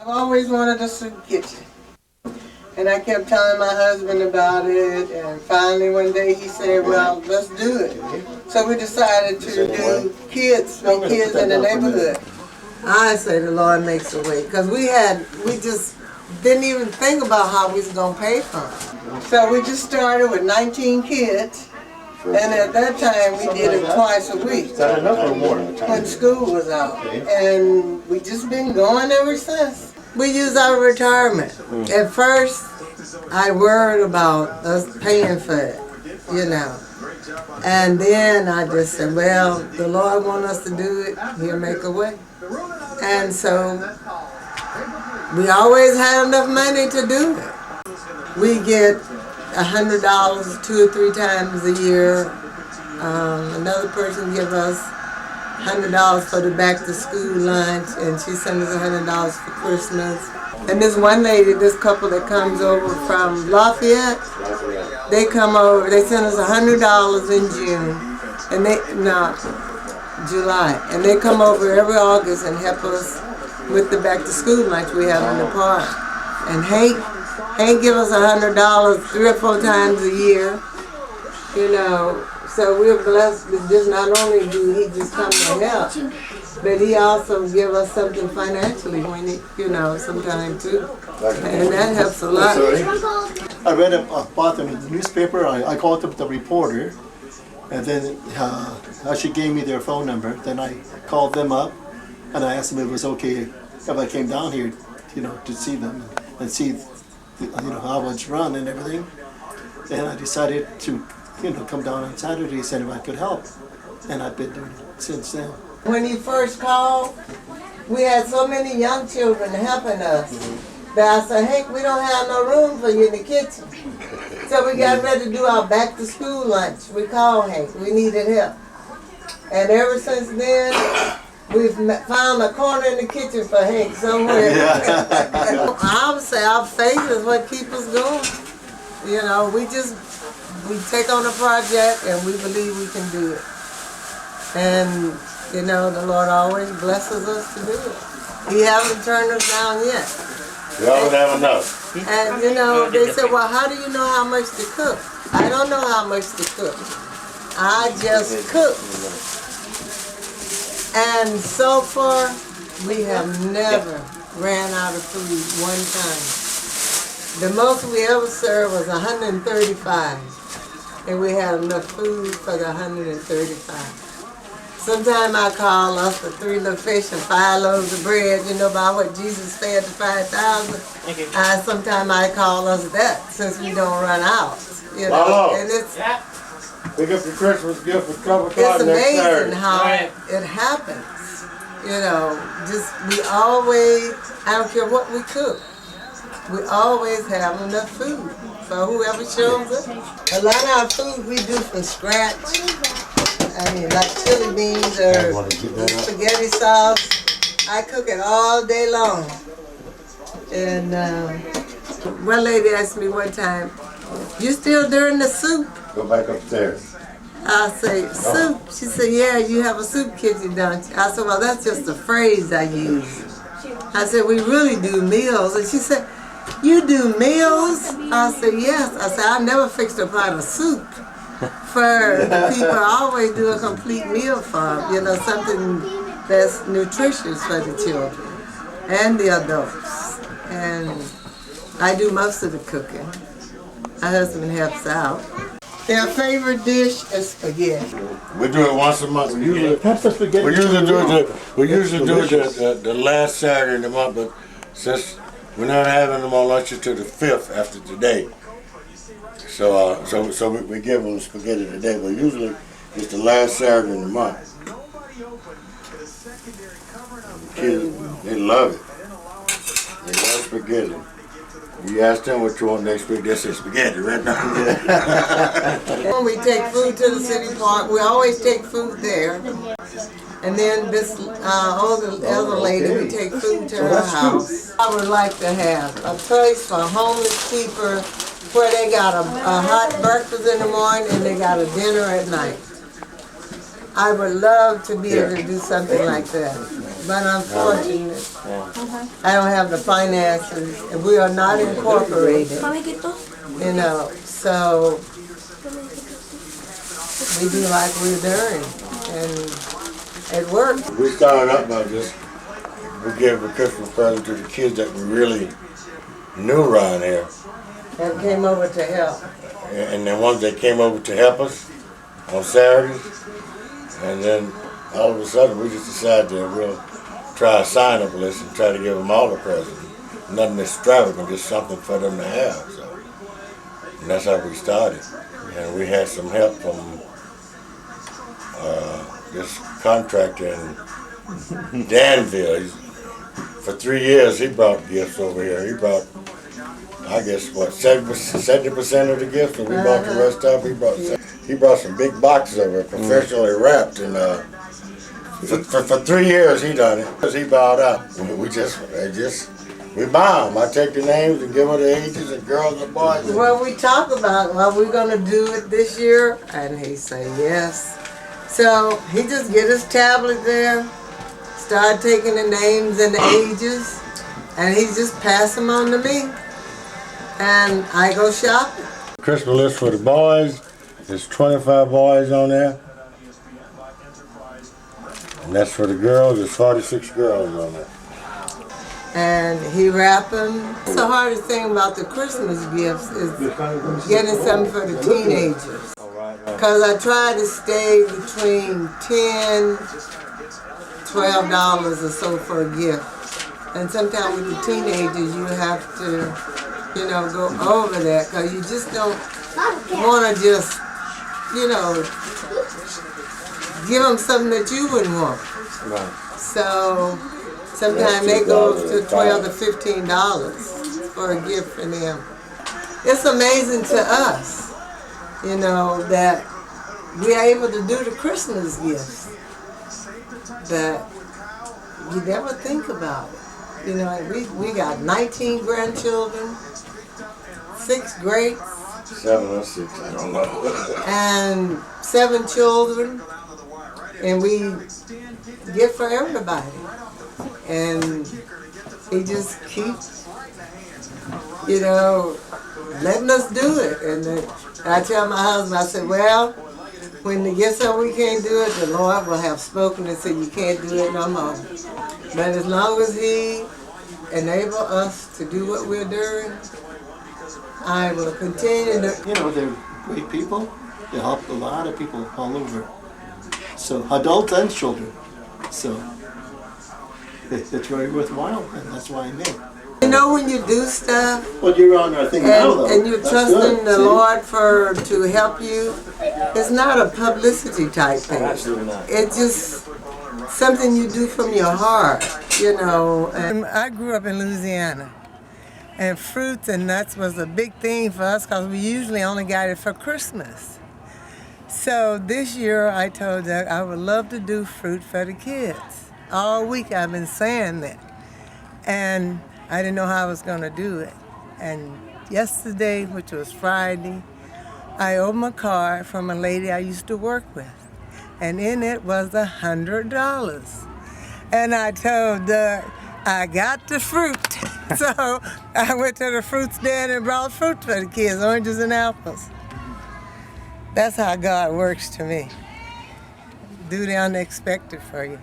I've always wanted a soup kitchen. And I kept telling my husband about it, and finally one day he said, well, let's do it. So we decided to do kids in the neighborhood. I say the Lord makes a way, because we just didn't even think about how we was going to pay for it. So we just started with 19 kids, and at that time we did it twice a week when school was out. And we just been going ever since. We use our retirement. At first, I worried about us paying for it, you know. And then I just said, well, the Lord wants us to do it, He'll make a way. And so, we always had enough money to do it. We get $100 2 or 3 times a year. Another person give us $100 for the back to school lunch, and she sends us $100 for Christmas. And this one lady, this couple that comes over from Lafayette, they come over, they send us $100 in June, and July, and they come over every August and help us with the back to school lunch we have in the park. And Hank give us $100 3 or 4 times a year, you know. So we're blessed that just not only do he just come to help, but he also give us something financially when he, you know, sometime too. And that helps a lot. I read about them in the newspaper. I called up the reporter, and then she gave me their phone number. Then I called them up, and I asked them if it was okay if I came down here, you know, to see them and see, you know, how it's run and everything. And I decided to, you know, come down on Saturdays and if I could help. And I've been doing it since then. When he first called, we had so many young children helping us that I said, Hank, we don't have no room for you in the kitchen. So we got ready to do our back to school lunch. We called Hank, we needed help. And ever since then, we've found a corner in the kitchen for Hank somewhere. I would say our faith is what keeps us going. You know, we take on a project and we believe we can do it. And, you know, the Lord always blesses us to do it. He hasn't turned us down yet. We always have enough. And, you know, they said, well, how do you know how much to cook? I don't know how much to cook. I just cook. And so far, we have never ran out of food one time. The most we ever served was 135. And we had enough food for the 135. Sometimes I call us the 3 little fish and 5 loaves of bread, you know, about what Jesus fed the 5,000. Sometimes I call us that since we don't run out, you know. And it's pick up your Christmas gift for trouble. It's amazing how it happens, you know. Just we always, I don't care what we cook, we always have enough food for whoever shows up. A lot of our food we do from scratch. I mean, like chili beans or spaghetti sauce. I cook it all day long. And one lady asked me one time, you still doing the soup? Go back upstairs. I say, soup? She said, yeah, you have a soup kitchen, don't you? I said, well, that's just a phrase I use. I said, we really do meals. And she said, you do meals? I said, yes. I said, I never fixed a pot of soup for the people. I always do a complete meal for them, you know, something that's nutritious for the children and the adults. And I do most of the cooking. My husband helps out. Their favorite dish is spaghetti. We do it once a month. We usually do it the last Saturday in the month, but since we're not having them on lunch until the 5th after today, so we give them spaghetti today. But usually it's the last Saturday in the month. Kids, they love it. They love spaghetti. You ask them what you want next week, they say spaghetti right now. When we take food to the city park, we always take food there. And then this elder lady, we take food to her house. I would like to have a place for homeless people where they got a hot breakfast in the morning and they got a dinner at night. I would love to be able to do something like that, but unfortunately, I don't have the finances, and we are not incorporated, you know, so we do like we're doing, and it works. We started out by just, we gave a Christmas present to the kids that we really knew around here. That came over to help. And the ones that came over to help us on Saturdays. And then all of a sudden we just decided that we'll try a sign-up list and try to give them all a present. Nothing extravagant, just something for them to have. So, and that's how we started. And we had some help from this contractor in Danville. For 3 years he brought gifts over here. He brought, I guess, what, 70% of the gifts, and we brought the rest of it. He brought some big boxes over here, professionally wrapped, and for 3 years he done it. Because he bought out. We buy them. I take the names and give her the ages and girls and boys. Well, we talk about, are we going to do it this year? And he say yes. So he just get his tablet there, start taking the names and the ages, and he just pass them on to me. And I go shopping. Christmas list for the boys, there's 25 boys on there. And that's for the girls, there's 46 girls on there. And he wrap them. The hardest thing about the Christmas gifts is getting something for the teenagers. Because I try to stay between $10, $12 or so for a gift. And sometimes with the teenagers you have to, you know, go over that, because you just don't want to just, you know, give them something that you wouldn't want. Right. So sometimes they go to $12 to $15 for a gift for them. It's amazing to us, you know, that we are able to do the Christmas gifts that you never think about it. You know, we got 19 grandchildren, 6 greats, 7 or 6, I don't know. and 7 children, and we give for everybody. And he just keeps, you know, letting us do it. And I tell my husband, I said, well, when the gets up we can't do it, the Lord will have spoken and said you can't do it no more. But as long as he enable us to do what we're doing, I will continue to. You know, they're great people. They help a lot of people all over. So adults and children. So it's very worthwhile, and that's why I'm here. You know, when you do stuff, Well, you're on our thing now, though. and you're That's trusting good. the See? Lord to help you, it's not a publicity type thing. Absolutely not. It's just something you do from your heart, you know. And I grew up in Louisiana, and fruits and nuts was a big thing for us because we usually only got it for Christmas. So this year I told Doug I would love to do fruit for the kids. All week I've been saying that. And I didn't know how I was going to do it. And yesterday, which was Friday, I opened a card from a lady I used to work with. And in it was $100. And I told Doug, I got the fruit. So I went to the fruit stand and brought fruit for the kids, oranges and apples. That's how God works to me. Do the unexpected for you.